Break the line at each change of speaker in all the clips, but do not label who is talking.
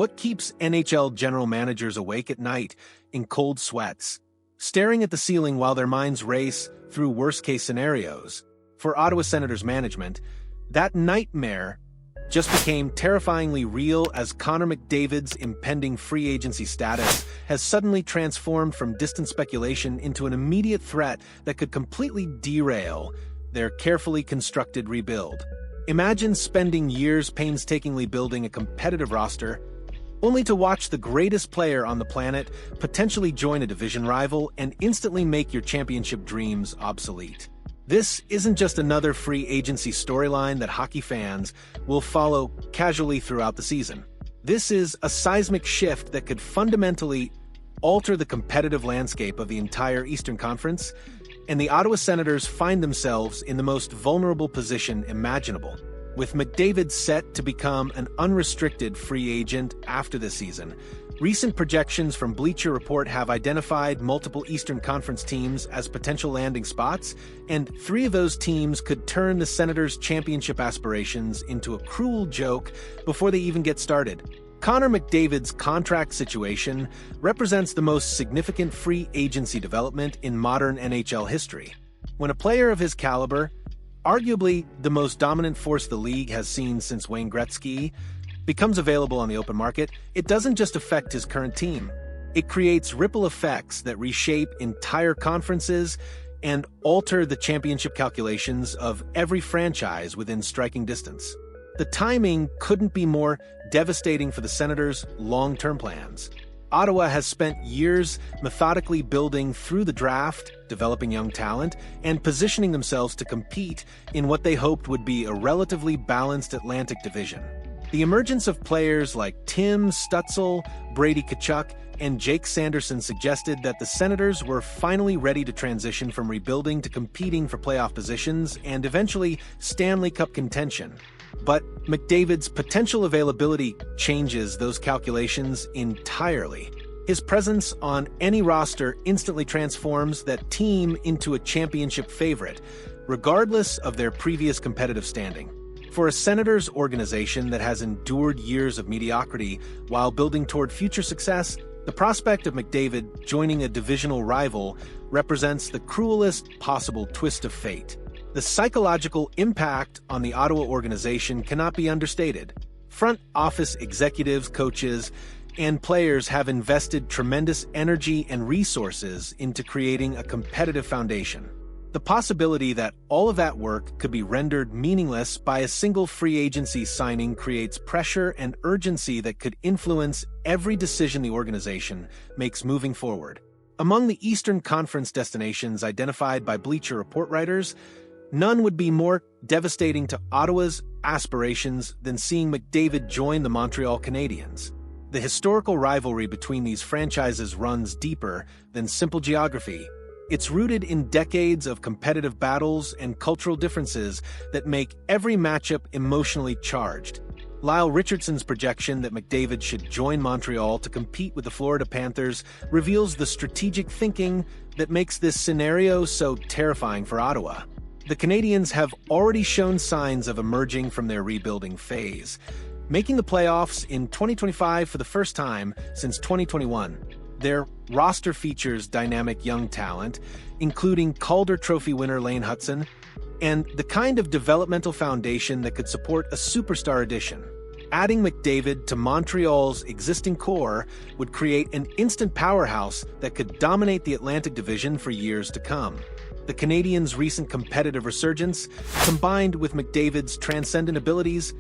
What keeps NHL general managers awake at night in cold sweats, staring at the ceiling while their minds race through worst-case scenarios? For Ottawa Senators management, that nightmare just became terrifyingly real as Connor McDavid's impending free agency status has suddenly transformed from distant speculation into an immediate threat that could completely derail their carefully constructed rebuild. Imagine spending years painstakingly building a competitive roster, only to watch the greatest player on the planet potentially join a division rival and instantly make your championship dreams obsolete. This isn't just another free agency storyline that hockey fans will follow casually throughout the season. This is a seismic shift that could fundamentally alter the competitive landscape of the entire Eastern Conference, and the Ottawa Senators find themselves in the most vulnerable position imaginable. With McDavid set to become an unrestricted free agent after this season, recent projections from Bleacher Report have identified multiple Eastern Conference teams as potential landing spots, and 3 of those teams could turn the Senators' championship aspirations into a cruel joke before they even get started. Connor McDavid's contract situation represents the most significant free agency development in modern NHL history. When a player of his caliber, arguably the most dominant force the league has seen since Wayne Gretzky, becomes available on the open market, it doesn't just affect his current team. It creates ripple effects that reshape entire conferences and alter the championship calculations of every franchise within striking distance. The timing couldn't be more devastating for the Senators' long-term plans. Ottawa has spent years methodically building through the draft, developing young talent, and positioning themselves to compete in what they hoped would be a relatively balanced Atlantic division. The emergence of players like Tim Stützle, Brady Tkachuk, and Jake Sanderson suggested that the Senators were finally ready to transition from rebuilding to competing for playoff positions and eventually Stanley Cup contention. But McDavid's potential availability changes those calculations entirely. His presence on any roster instantly transforms that team into a championship favorite, regardless of their previous competitive standing. For a Senators organization that has endured years of mediocrity while building toward future success, the prospect of McDavid joining a divisional rival represents the cruelest possible twist of fate. The psychological impact on the Ottawa organization cannot be understated. Front office executives, coaches, and players have invested tremendous energy and resources into creating a competitive foundation. The possibility that all of that work could be rendered meaningless by a single free agency signing creates pressure and urgency that could influence every decision the organization makes moving forward. Among the Eastern Conference destinations identified by Bleacher Report writers, none would be more devastating to Ottawa's aspirations than seeing McDavid join the Montreal Canadiens. The historical rivalry between these franchises runs deeper than simple geography. It's rooted in decades of competitive battles and cultural differences that make every matchup emotionally charged. Lyle Richardson's projection that McDavid should join Montreal to compete with the Florida Panthers reveals the strategic thinking that makes this scenario so terrifying for Ottawa. The Canadiens have already shown signs of emerging from their rebuilding phase, making the playoffs in 2025 for the first time since 2021. Their roster features dynamic young talent, including Calder Trophy winner Lane Hutson, and the kind of developmental foundation that could support a superstar addition. Adding McDavid to Montreal's existing core would create an instant powerhouse that could dominate the Atlantic Division for years to come. The Canadiens' recent competitive resurgence, combined with McDavid's transcendent abilities,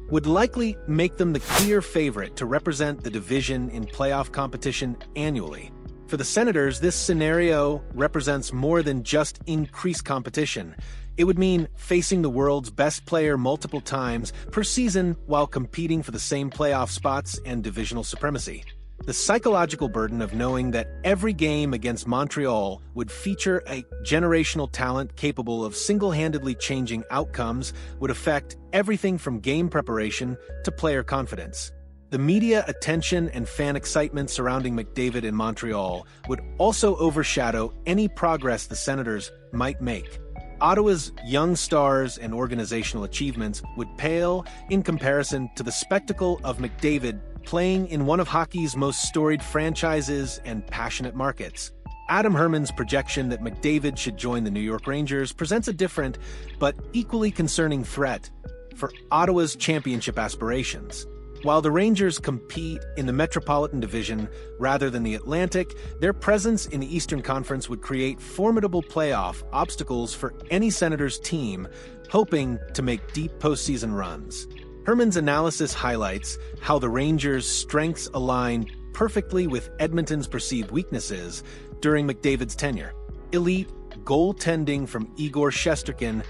would likely make them the clear favorite to represent the division in playoff competition annually. For the Senators, this scenario represents more than just increased competition. It would mean facing the world's best player multiple times per season while competing for the same playoff spots and divisional supremacy. The psychological burden of knowing that every game against Montreal would feature a generational talent capable of single-handedly changing outcomes would affect everything from game preparation to player confidence. The media attention and fan excitement surrounding McDavid in Montreal would also overshadow any progress the Senators might make. Ottawa's young stars and organizational achievements would pale in comparison to the spectacle of McDavid playing in one of hockey's most storied franchises and passionate markets. Adam Herman's projection that McDavid should join the New York Rangers presents a different, but equally concerning threat for Ottawa's championship aspirations. While the Rangers compete in the Metropolitan Division rather than the Atlantic, their presence in the Eastern Conference would create formidable playoff obstacles for any Senators team hoping to make deep postseason runs. Herman's analysis highlights how the Rangers' strengths align perfectly with Edmonton's perceived weaknesses during McDavid's tenure. Elite goaltending from Igor Shesterkin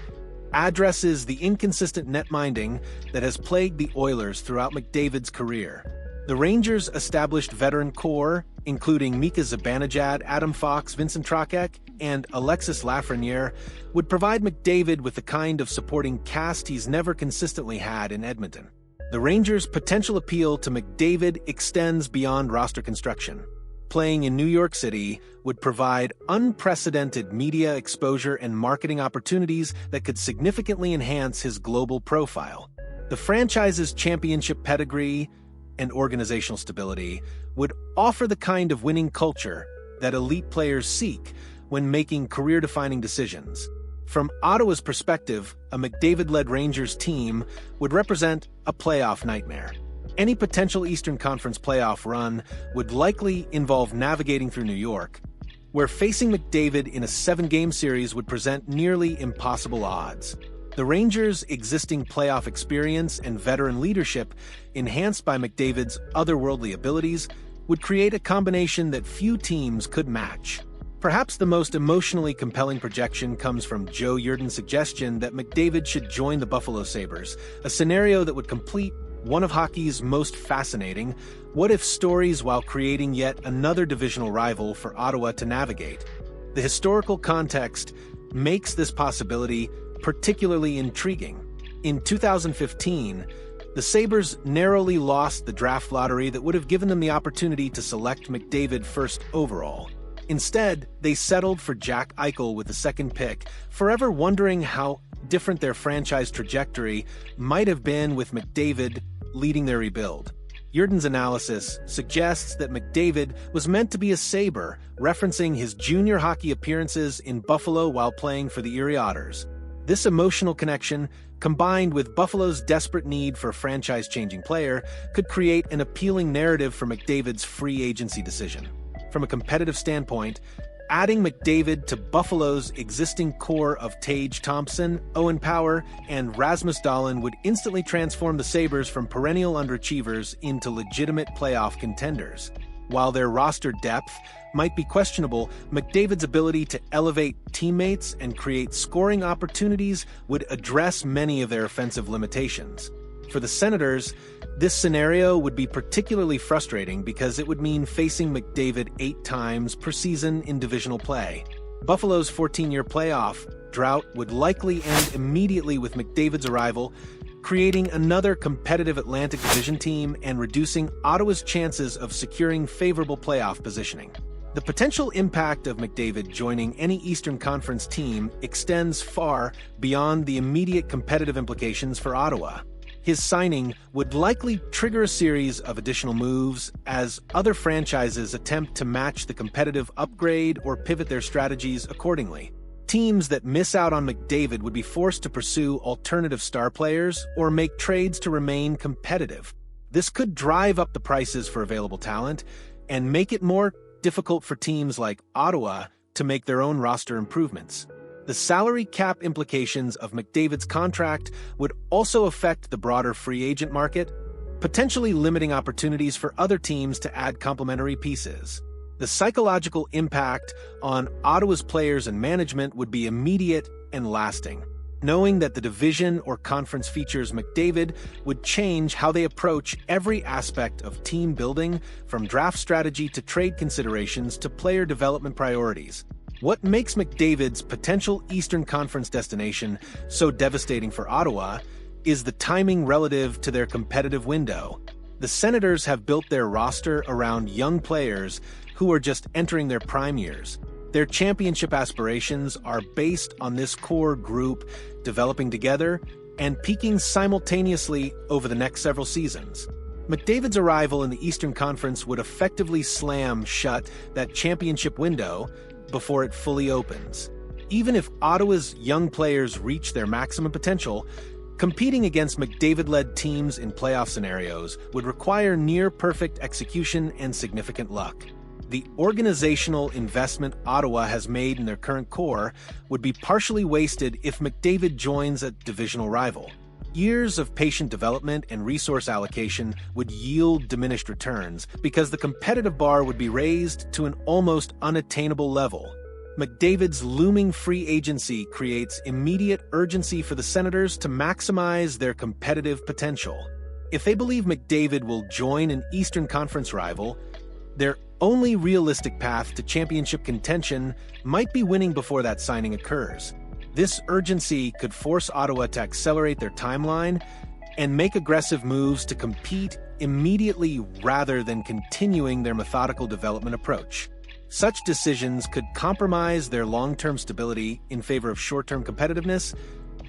addresses the inconsistent net-minding that has plagued the Oilers throughout McDavid's career. The Rangers' established veteran core, including Mika Zibanejad, Adam Fox, Vincent Trocheck, and Alexis Lafreniere, would provide McDavid with the kind of supporting cast he's never consistently had in Edmonton. The Rangers' potential appeal to McDavid extends beyond roster construction. Playing in New York City would provide unprecedented media exposure and marketing opportunities that could significantly enhance his global profile. The franchise's championship pedigree and organizational stability would offer the kind of winning culture that elite players seek when making career-defining decisions. From Ottawa's perspective, a McDavid-led Rangers team would represent a playoff nightmare. Any potential Eastern Conference playoff run would likely involve navigating through New York, where facing McDavid in a 7-game series would present nearly impossible odds. The Rangers' existing playoff experience and veteran leadership, enhanced by McDavid's otherworldly abilities, would create a combination that few teams could match. Perhaps the most emotionally compelling projection comes from Joe Yerdon's suggestion that McDavid should join the Buffalo Sabres, a scenario that would complete one of hockey's most fascinating what-if stories while creating yet another divisional rival for Ottawa to navigate. The historical context makes this possibility particularly intriguing. In 2015, the Sabres narrowly lost the draft lottery that would have given them the opportunity to select McDavid first overall. Instead, they settled for Jack Eichel with the second pick, forever wondering how different their franchise trajectory might have been with McDavid leading their rebuild. Yerdon's analysis suggests that McDavid was meant to be a Sabre, referencing his junior hockey appearances in Buffalo while playing for the Erie Otters. This emotional connection, combined with Buffalo's desperate need for a franchise-changing player, could create an appealing narrative for McDavid's free agency decision. From a competitive standpoint, adding McDavid to Buffalo's existing core of Tage Thompson, Owen Power, and Rasmus Dahlin would instantly transform the Sabres from perennial underachievers into legitimate playoff contenders. While their roster depth might be questionable, McDavid's ability to elevate teammates and create scoring opportunities would address many of their offensive limitations. For the Senators, this scenario would be particularly frustrating because it would mean facing McDavid 8 times per season in divisional play. Buffalo's 14-year playoff drought would likely end immediately with McDavid's arrival, creating another competitive Atlantic Division team and reducing Ottawa's chances of securing favorable playoff positioning. The potential impact of McDavid joining any Eastern Conference team extends far beyond the immediate competitive implications for Ottawa. His signing would likely trigger a series of additional moves as other franchises attempt to match the competitive upgrade or pivot their strategies accordingly. Teams that miss out on McDavid would be forced to pursue alternative star players or make trades to remain competitive. This could drive up the prices for available talent and make it more difficult for teams like Ottawa to make their own roster improvements. The salary cap implications of McDavid's contract would also affect the broader free agent market, potentially limiting opportunities for other teams to add complementary pieces. The psychological impact on Ottawa's players and management would be immediate and lasting. Knowing that the division or conference features McDavid would change how they approach every aspect of team building, from draft strategy to trade considerations to player development priorities. What makes McDavid's potential Eastern Conference destination so devastating for Ottawa is the timing relative to their competitive window. The Senators have built their roster around young players who are just entering their prime years. Their championship aspirations are based on this core group developing together and peaking simultaneously over the next several seasons. McDavid's arrival in the Eastern Conference would effectively slam shut that championship window before it fully opens. Even if Ottawa's young players reach their maximum potential, competing against McDavid-led teams in playoff scenarios would require near-perfect execution and significant luck. The organizational investment Ottawa has made in their current core would be partially wasted if McDavid joins a divisional rival. Years of patient development and resource allocation would yield diminished returns because the competitive bar would be raised to an almost unattainable level. McDavid's looming free agency creates immediate urgency for the Senators to maximize their competitive potential. If they believe McDavid will join an Eastern Conference rival, their only realistic path to championship contention might be winning before that signing occurs. This urgency could force Ottawa to accelerate their timeline and make aggressive moves to compete immediately rather than continuing their methodical development approach. Such decisions could compromise their long-term stability in favor of short-term competitiveness,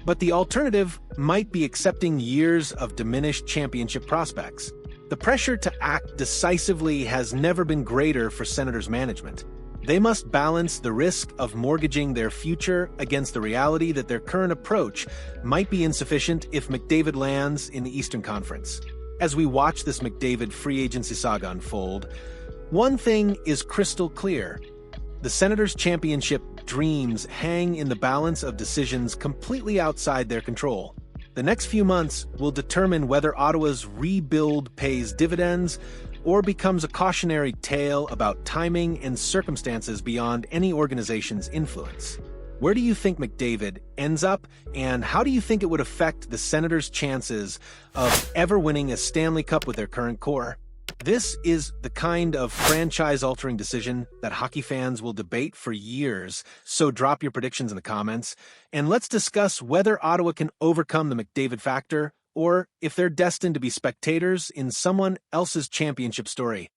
but the alternative might be accepting years of diminished championship prospects. The pressure to act decisively has never been greater for Senators management. They must balance the risk of mortgaging their future against the reality that their current approach might be insufficient if McDavid lands in the Eastern Conference. As we watch this McDavid free agency saga unfold, one thing is crystal clear. The Senators' championship dreams hang in the balance of decisions completely outside their control. The next few months will determine whether Ottawa's rebuild pays dividends or becomes a cautionary tale about timing and circumstances beyond any organization's influence. Where do you think McDavid ends up, and how do you think it would affect the Senators' chances of ever winning a Stanley Cup with their current core? This is the kind of franchise-altering decision that hockey fans will debate for years, so drop your predictions in the comments, and let's discuss whether Ottawa can overcome the McDavid factor, or if they're destined to be spectators in someone else's championship story.